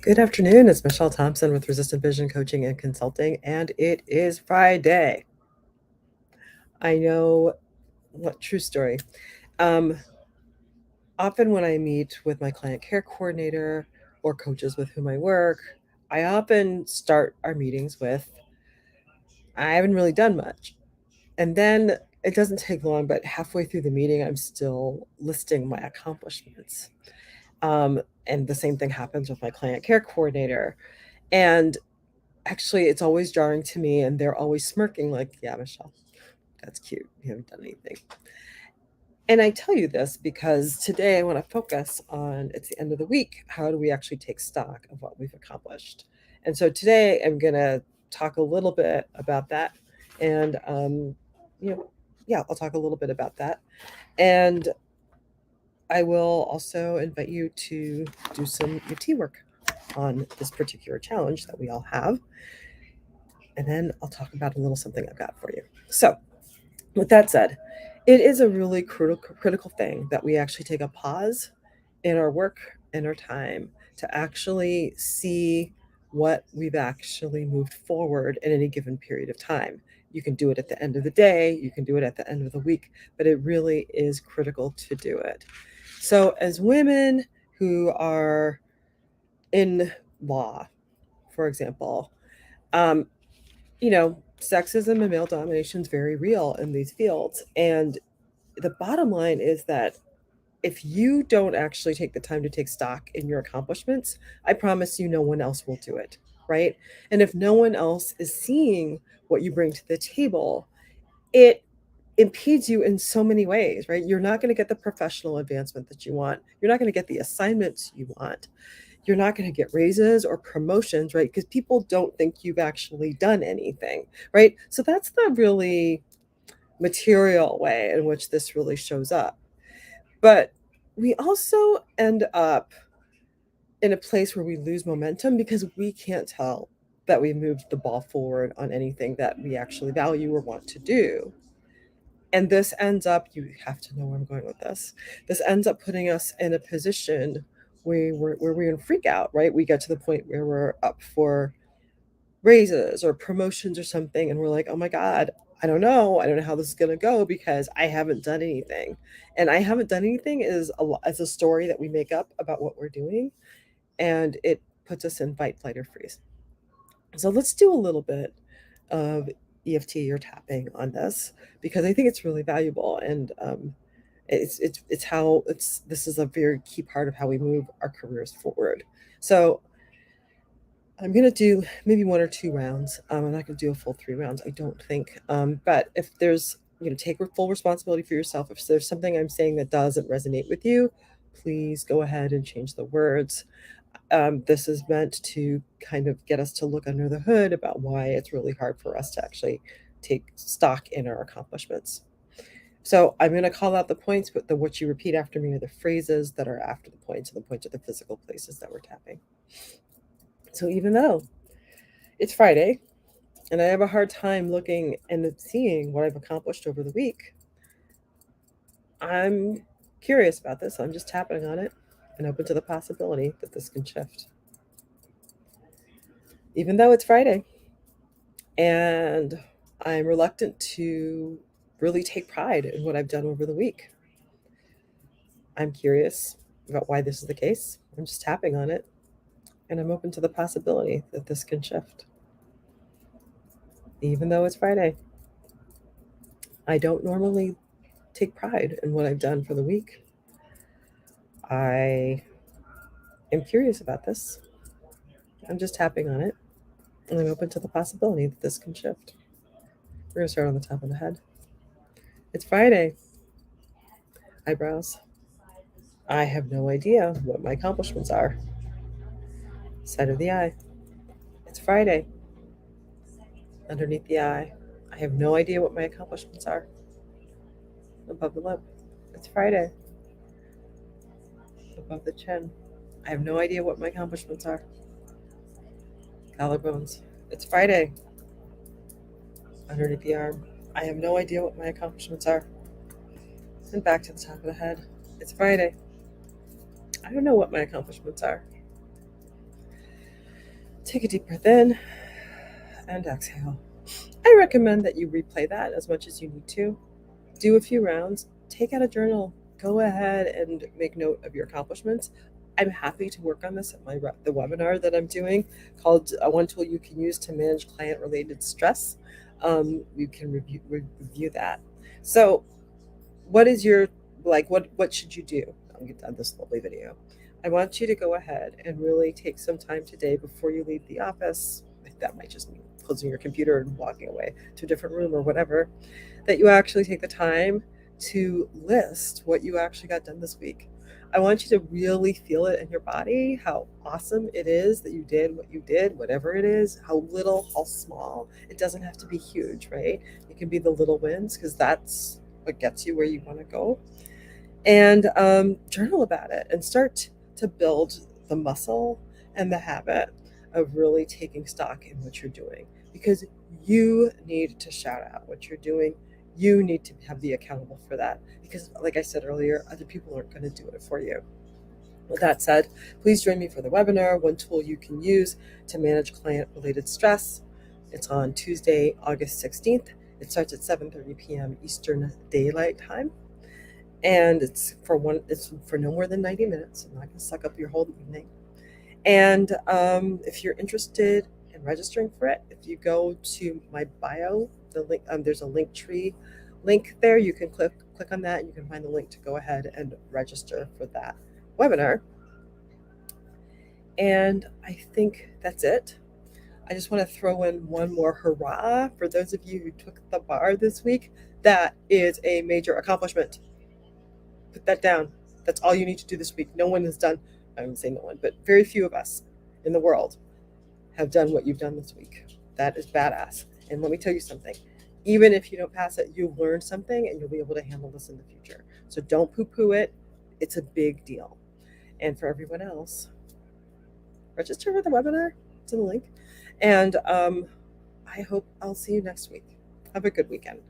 Good afternoon. It's Michelle Thompson with Resistant Vision Coaching and Consulting, and it is Friday. I know what true story. Um, Often when I meet with my client care coordinator or coaches with whom I work, I often start our meetings with, I haven't really done much. And then it doesn't take long, but halfway through the meeting, I'm still listing my accomplishments. And the same thing happens with my client care coordinator. And actually, it's always jarring to me, and they're always smirking like, "Yeah, Michelle, that's cute. You haven't done anything." And I tell you this because today I want to focus on it's the end of the week. How do we actually take stock of what we've accomplished? And so today I'm going to talk a little bit about that. And, you know, yeah, I'll talk a little bit about that. And I will also invite you to do some EFT work on this particular challenge that we all have. And then I'll talk about a little something I've got for you. So, with that said, it is a really critical thing that we actually take a pause in our work and our time to actually see what we've actually moved forward in any given period of time. You can do it at the end of the day, you can do it at the end of the week, but it really is critical to do it. So, as women who are in law, for example, um, sexism and male domination is very real in these fields. And the bottom line is that if you don't actually take the time to take stock in your accomplishments, I promise you no one else will do it, right? And if no one else is seeing what you bring to the table, it impedes you in so many ways, right? You're not going to get the professional advancement that you want. You're not going to get the assignments you want. You're not going to get raises or promotions, right? Because people don't think you've actually done anything, right? So that's the really material way in which this really shows up. But we also end up in a place where we lose momentum because we can't tell that we moved the ball forward on anything that we actually value or want to do. And this ends up, you have to know where I'm going with this. This ends up putting us in a position where we're in freak out, right? We get to the point where we're up for raises or promotions or something, and we're like, oh my God, I don't know how this is going to go because I haven't done anything. And I haven't done anything is a story that we make up about what we're doing, and it puts us in fight, flight, or freeze. So let's do a little bit of EFT or tapping on this because I think it's really valuable, and it's how it's this is a very key part of how we move our careers forward. So I'm gonna do maybe 1 or 2 rounds. I'm not gonna do a full 3 rounds, I don't think. But if there's take full responsibility for yourself. If there's something I'm saying that doesn't resonate with you, please go ahead and change the words. This is meant to kind of get us to look under the hood about why it's really hard for us to actually take stock in our accomplishments. So I'm gonna call out the points, but what you repeat after me are the phrases that are after the points, and the points are the physical places that we're tapping. So even though it's Friday, and I have a hard time looking and seeing what I've accomplished over the week, I'm curious about this. I'm just tapping on it and open to the possibility that this can shift. Even though it's Friday, and I'm reluctant to really take pride in what I've done over the week. I'm curious about why this is the case. I'm just tapping on it, and I'm open to the possibility that this can shift. Even though it's Friday, I don't normally take pride in what I've done for the week. I am curious about this. I'm just tapping on it, and I'm open to the possibility that this can shift. We're going to start on the top of the head. It's Friday. Eyebrows. I have no idea what my accomplishments are. Side of the eye. It's Friday. Underneath the eye. I have no idea what my accomplishments are. Above the lip. It's Friday. Above the chin. I have no idea what my accomplishments are. Collarbones. It's Friday. Underneath the arm. I have no idea what my accomplishments are. And back to the top of the head. It's Friday. I don't know what my accomplishments are. Take a deep breath in and exhale. I recommend that you replay that as much as you need to. Do a few rounds, take out a journal, go ahead and make note of your accomplishments. I'm happy to work on this at the webinar that I'm doing called One Tool You Can Use to Manage Client Related Stress. You can review that. So what is your what should you do? I'll get done this lovely video. I want you to go ahead and really take some time today before you leave the office. That might just mean closing your computer and walking away to a different room or whatever, that you actually take the time to list what you actually got done this week. I want you to really feel it in your body, how awesome it is that you did what you did, whatever it is, how little, how small. It doesn't have to be huge, right? It can be the little wins, because that's what gets you where you want to go. And journal about it and start to build the muscle and the habit of really taking stock in what you're doing, because you need to shout out what you're doing. You need to be accountable for that, because like I said earlier, other people aren't going to do it for you. With that said, please join me for the webinar, One Tool You Can Use to Manage Client Related Stress. It's on Tuesday, August 16th. It starts at 7:30 p.m. Eastern Daylight Time. And it's for no more than 90 minutes. I'm not going to suck up your whole evening. And if you're interested in registering for it, if you go to my bio, the link, there's a Linktree link there. You can click on that, and you can find the link to go ahead and register for that webinar. And I think that's it. I just want to throw in one more hurrah for those of you who took the bar this week. That is a major accomplishment. Put that down. That's all you need to do this week. No one has done, I wouldn't say no one, but very few of us in the world have done what you've done this week. That is badass. And let me tell you something. Even if you don't pass it, you'll learn something and you'll be able to handle this in the future. So don't poo-poo it. It's a big deal. And for everyone else, register for the webinar. It's in the link. And I hope I'll see you next week. Have a good weekend.